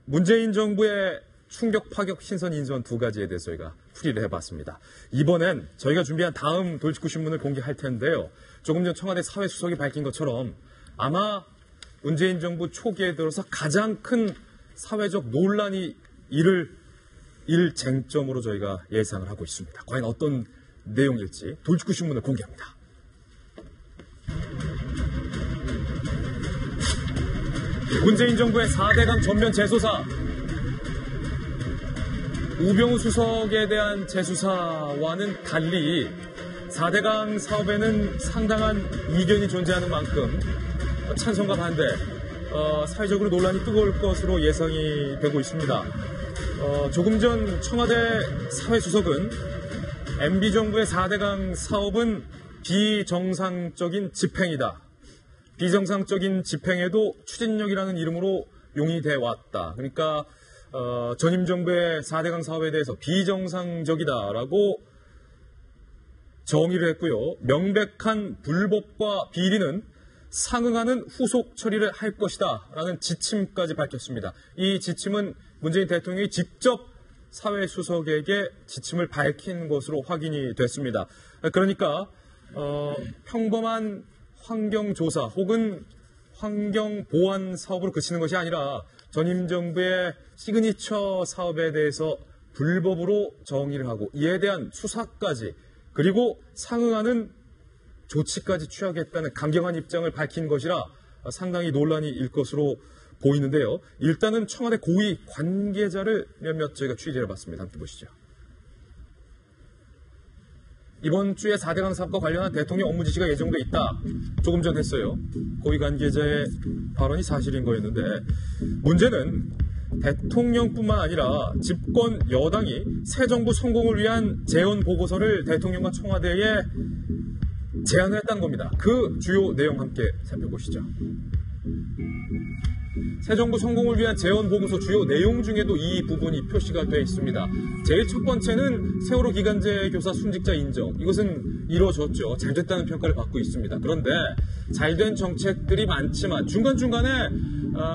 문재인 정부의 충격 파격 신선 인선 두 가지에 대해서 저희가 풀이를 해봤습니다. 이번엔 저희가 준비한 다음 돌직구 신문을 공개할 텐데요. 조금 전 청와대 사회수석이 밝힌 것처럼 아마 문재인 정부 초기에 들어서 가장 큰 사회적 논란이 일 쟁점으로 저희가 예상을 하고 있습니다. 과연 어떤 내용일지 돌직구 신문을 공개합니다. 문재인 정부의 4대강 전면 재수사, 우병우 수석에 대한 재수사와는 달리 4대강 사업에는 상당한 이견이 존재하는 만큼 찬성과 반대, 사회적으로 논란이 뜨거울 것으로 예상이 되고 있습니다. 조금 전 청와대 사회수석은 MB정부의 4대강 사업은 비정상적인 집행이다. 비정상적인 집행에도 추진력이라는 이름으로 용인돼 왔다. 그러니까 전임 정부의 4대강 사업에 대해서 비정상적이다라고 정의를 했고요. 명백한 불법과 비리는 상응하는 후속 처리를 할 것이다 라는 지침까지 밝혔습니다. 이 지침은 문재인 대통령이 직접 사회수석에게 지침을 밝힌 것으로 확인이 됐습니다. 그러니까 평범한 환경조사 혹은 환경보완 사업으로 그치는 것이 아니라 전임 정부의 시그니처 사업에 대해서 불법으로 정의를 하고 이에 대한 수사까지 그리고 상응하는 조치까지 취하겠다는 강경한 입장을 밝힌 것이라 상당히 논란이 일 것으로 보이는데요. 일단은 청와대 고위 관계자를 몇몇 저희가 취재해봤습니다. 함께 보시죠. 이번 주에 4대강 사업과 관련한 대통령 업무 지시가 예정돼 있다. 조금 전 했어요. 고위 관계자의 발언이 사실인 거였는데 문제는 대통령뿐만 아니라 집권 여당이 새 정부 성공을 위한 재원 보고서를 대통령과 청와대에 제안을 했다는 겁니다. 그 주요 내용 함께 살펴보시죠. 새 정부 성공을 위한 재원 보고서 주요 내용 중에도 이 부분이 표시가 되어 있습니다. 제일 첫 번째는 세월호 기간제 교사 순직자 인정. 이것은 이루어졌죠. 잘 됐다는 평가를 받고 있습니다. 그런데 잘된 정책들이 많지만 중간중간에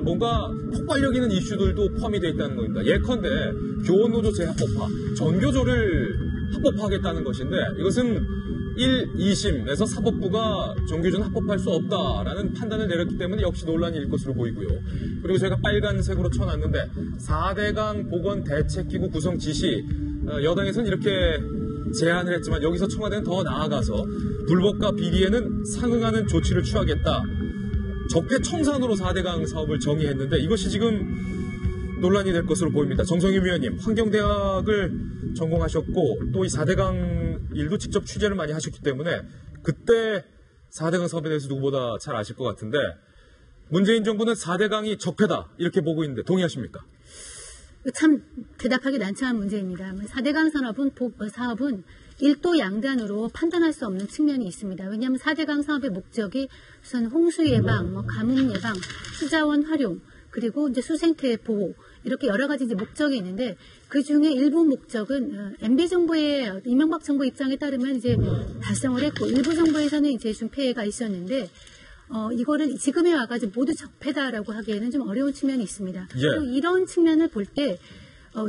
뭔가 폭발력 있는 이슈들도 포함이 되어 있다는 겁니다. 예컨대 교원노조 재합법화, 전교조를 합법화하겠다는 것인데 이것은 1, 2심에서 사법부가 정규조는 합법할 수 없다라는 판단을 내렸기 때문에 역시 논란이 일 것으로 보이고요. 그리고 제가 빨간색으로 쳐놨는데 4대강 보건대책기구 구성 지시, 여당에서는 이렇게 제안을 했지만 여기서 청와대는 더 나아가서 불법과 비리에는 상응하는 조치를 취하겠다. 적폐청산으로 4대강 사업을 정의했는데 이것이 지금 논란이 될 것으로 보입니다. 정성윤 위원님, 환경대학을 전공하셨고 또 이 4대강 일도 직접 취재를 많이 하셨기 때문에 그때 4대강 사업에 대해서 누구보다 잘 아실 것 같은데 문재인 정부는 4대강이 적폐다 이렇게 보고 있는데 동의하십니까? 참 대답하기 난처한 문제입니다. 4대강 사업은 일도 양단으로 판단할 수 없는 측면이 있습니다. 왜냐하면 4대강 사업의 목적이 우선 홍수 예방, 가뭄 예방, 수자원 활용, 그리고 이제 수생태 보호 이렇게 여러 가지 이제 목적이 있는데 그 중에 일부 목적은 MB 정부의 이명박 정부 입장에 따르면 이제 달성을 했고 일부 정부에서는 이제 좀 폐해가 있었는데 이거를 지금에 와가지고 모두 적폐다라고 하기에는 좀 어려운 측면이 있습니다. 또 이런 측면을 볼 때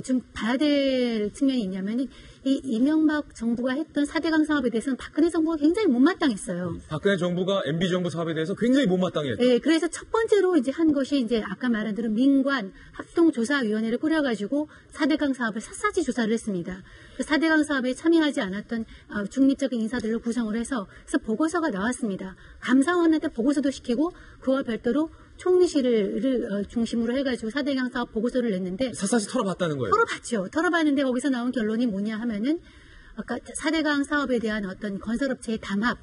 좀 봐야 될 측면이 있냐면은 이 이명박 정부가 했던 4대강 사업에 대해서는 박근혜 정부가 굉장히 못마땅했어요. 박근혜 정부가 MB 정부 사업에 대해서 굉장히 못마땅했죠. 네, 그래서 첫 번째로 이제 한 것이 이제 아까 말한 대로 민관 합동조사위원회를 꾸려가지고 4대강 사업을 샅샅이 조사를 했습니다. 그 4대강 사업에 참여하지 않았던 중립적인 인사들로 구성을 해서 그래서 보고서가 나왔습니다. 감사원한테 보고서도 시키고 그와 별도로 총리실을 중심으로 해가지고 4대강 사업 보고서를 냈는데 샅샅이 털어봤다는 거예요. 털어봤죠. 털어봤는데 거기서 나온 결론이 뭐냐 하면은 아까 4대강 사업에 대한 어떤 건설업체의 담합,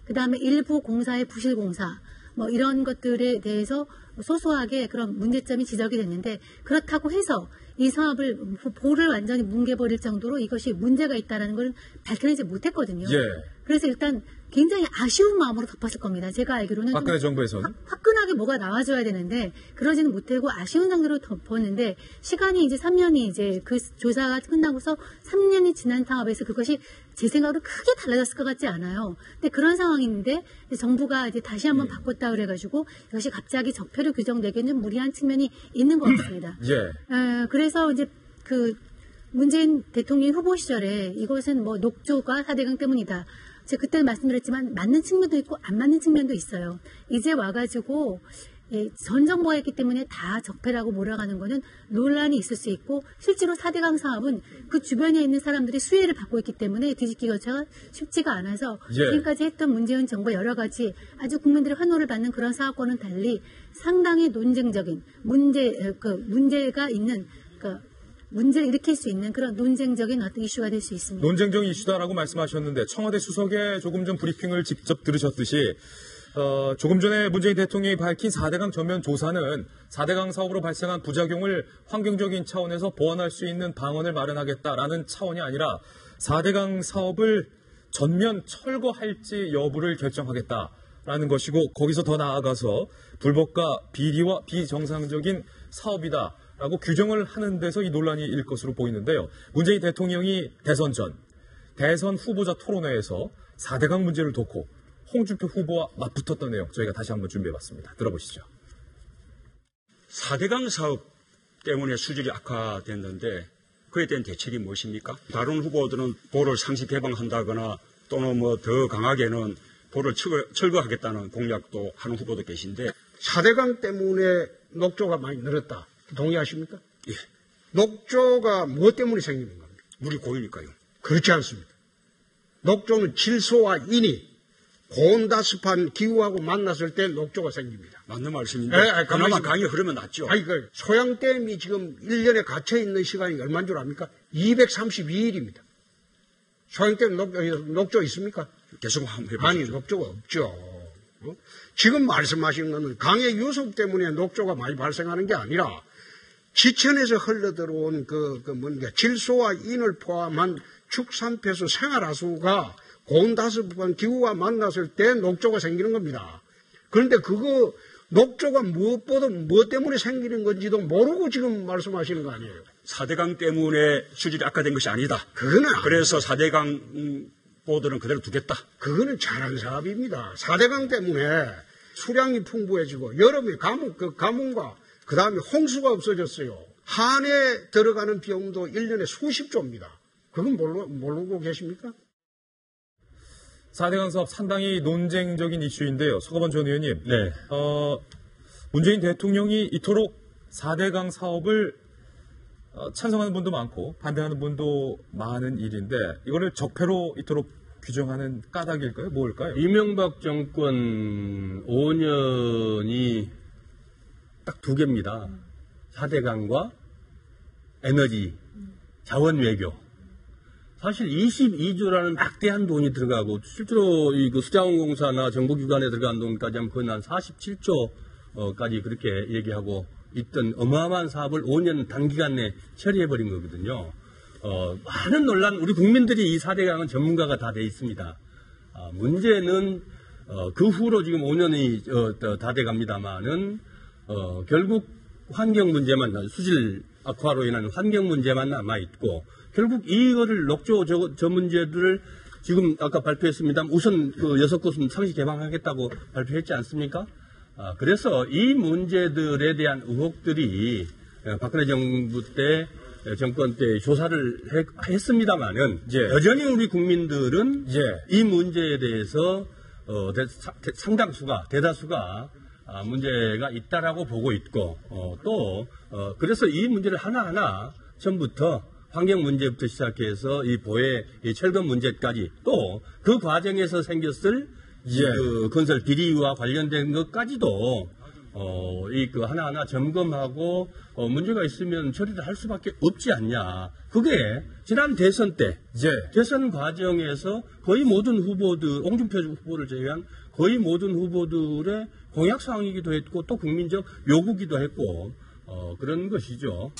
그 다음에 일부 공사의 부실공사, 뭐 이런 것들에 대해서 소소하게 그런 문제점이 지적이 됐는데 그렇다고 해서 이 사업을 볼을 완전히 뭉개버릴 정도로 이것이 문제가 있다는 걸 밝혀내지 못했거든요. 그래서 일단 굉장히 아쉬운 마음으로 덮었을 겁니다. 제가 알기로는 박근혜 정부에서는 화끈하게 뭐가 나와줘야 되는데 그러지는 못하고 아쉬운 상태로 덮었는데 시간이 이제 3년이 이제 그 조사가 끝나고서 3년이 지난 사업에서 그것이 제 생각으로 크게 달라졌을 것 같지 않아요. 근데 그런 상황인데 정부가 이제 다시 한번 바꿨다 그래가지고 이것이 갑자기 적폐로 법대로 규정되기에는 좀 무리한 측면이 있는 것 같습니다. 예. 그래서 이제 문재인 대통령 후보 시절에 이것은 뭐 녹조가 4대강 때문이다. 제가 그때 말씀드렸지만 맞는 측면도 있고 안 맞는 측면도 있어요. 이제 와가지고 전 정부가 했기 때문에 다 적폐라고 몰아가는 거는 논란이 있을 수 있고 실제로 4대강 사업은 그 주변에 있는 사람들이 수혜를 받고 있기 때문에 뒤집기가 쉽지가 않아서 지금까지 했던 문재인 정부 여러 가지 아주 국민들의 환호를 받는 그런 사업과는 달리 상당히 논쟁적인 문제가 있는 문제를 일으킬 수 있는 그런 논쟁적인 어떤 이슈가 될 수 있습니다. 논쟁적인 이슈다라고 말씀하셨는데 청와대 수석의 조금 전 브리핑을 직접 들으셨듯이 조금 전에 문재인 대통령이 밝힌 4대강 전면 조사는 4대강 사업으로 발생한 부작용을 환경적인 차원에서 보완할 수 있는 방안을 마련하겠다라는 차원이 아니라 4대강 사업을 전면 철거할지 여부를 결정하겠다라는 것이고 거기서 더 나아가서 불법과 비리와 비정상적인 사업이다라고 규정을 하는 데서 이 논란이 일 것으로 보이는데요. 문재인 대통령이 대선 전 대선 후보자 토론회에서 4대강 문제를 놓고 홍준표 후보와 맞붙었던 내용 저희가 다시 한번 준비해봤습니다. 들어보시죠. 4대강 사업 때문에 수질이 악화됐는데 그에 대한 대책이 무엇입니까? 다른 후보들은 보를 상시 개방한다거나 또는 뭐 더 강하게는 보를 철거하겠다는 공약도 하는 후보도 계신데 4대강 때문에 녹조가 많이 늘었다. 동의하십니까? 예. 녹조가 무엇 때문에 생기는 겁니까? 물이 고이니까요. 그렇지 않습니다. 녹조는 질소와 인이 고온다습한 기후하고 만났을 때 녹조가 생깁니다. 맞는 말씀인데 가만히 그나마 강이 흐르면 낫죠. 소양댐이 지금 1년에 갇혀있는 시간이 얼마인 줄 압니까? 232일입니다. 소양댐 녹조 있습니까? 계속 한번 해보시죠. 아니, 녹조가 없죠. 지금 말씀하시는 것은 강의 유속 때문에 녹조가 많이 발생하는 게 아니라 지천에서 흘러들어온 질소와 인을 포함한 축산폐수 생활하수가 고온다습한 기후와 만났을 때 녹조가 생기는 겁니다. 그런데 녹조가 무엇보다 무엇 때문에 생기는 건지도 모르고 지금 말씀하시는 거 아니에요. 4대강 때문에 수질이 악화된 것이 아니다. 그래서 4대강 보도는 그대로 두겠다. 그거는 잘한 사업입니다. 4대강 때문에 수량이 풍부해지고 여름에 가뭄과 그 다음에 홍수가 없어졌어요. 한해 들어가는 비용도 1년에 수십조입니다. 그건 모르고 계십니까? 4대강 사업 상당히 논쟁적인 이슈인데요. 서거번 전 의원님. 네. 문재인 대통령이 이토록 4대강 사업을 찬성하는 분도 많고 반대하는 분도 많은 일인데 이거를 적폐로 이토록 규정하는 까닭일까요? 뭘까요? 이명박 정권 5년이 딱 두 개입니다. 4대강과 에너지, 자원 외교. 사실 22조라는 막대한 돈이 들어가고 실제로 수자원공사나 정부기관에 들어간 돈까지 하면 거의 한 47조까지 그렇게 얘기하고 있던 어마어마한 사업을 5년 단기간 내에 처리해버린 거거든요. 많은 논란, 우리 국민들이 이 4대강은 전문가가 다 돼 있습니다. 문제는 그 후로 지금 5년이 다 돼갑니다만은 결국 환경 문제만, 수질 악화로 인한 환경 문제만 남아있고 결국 이거를 녹조 저 문제들을 지금 아까 발표했습니다. 우선 6곳은 상시 개방하겠다고 발표했지 않습니까? 그래서 이 문제들에 대한 의혹들이 박근혜 정부 때 정권 때 조사를 했습니다만은 여전히 우리 국민들은 이 문제에 대해서 상당수가 대다수가 문제가 있다라고 보고 있고 그래서 이 문제를 하나하나 처음부터 환경 문제부터 시작해서 이 보해, 이 철거 문제까지 또 그 과정에서 생겼을 그 건설 비리와 관련된 것까지도 하나하나 점검하고 문제가 있으면 처리를 할 수밖에 없지 않냐. 그게 지난 대선 때 대선 과정에서 거의 모든 후보들, 홍준표 후보를 제외한 거의 모든 후보들의 공약 사항이기도 했고 또 국민적 요구기도 했고 그런 것이죠.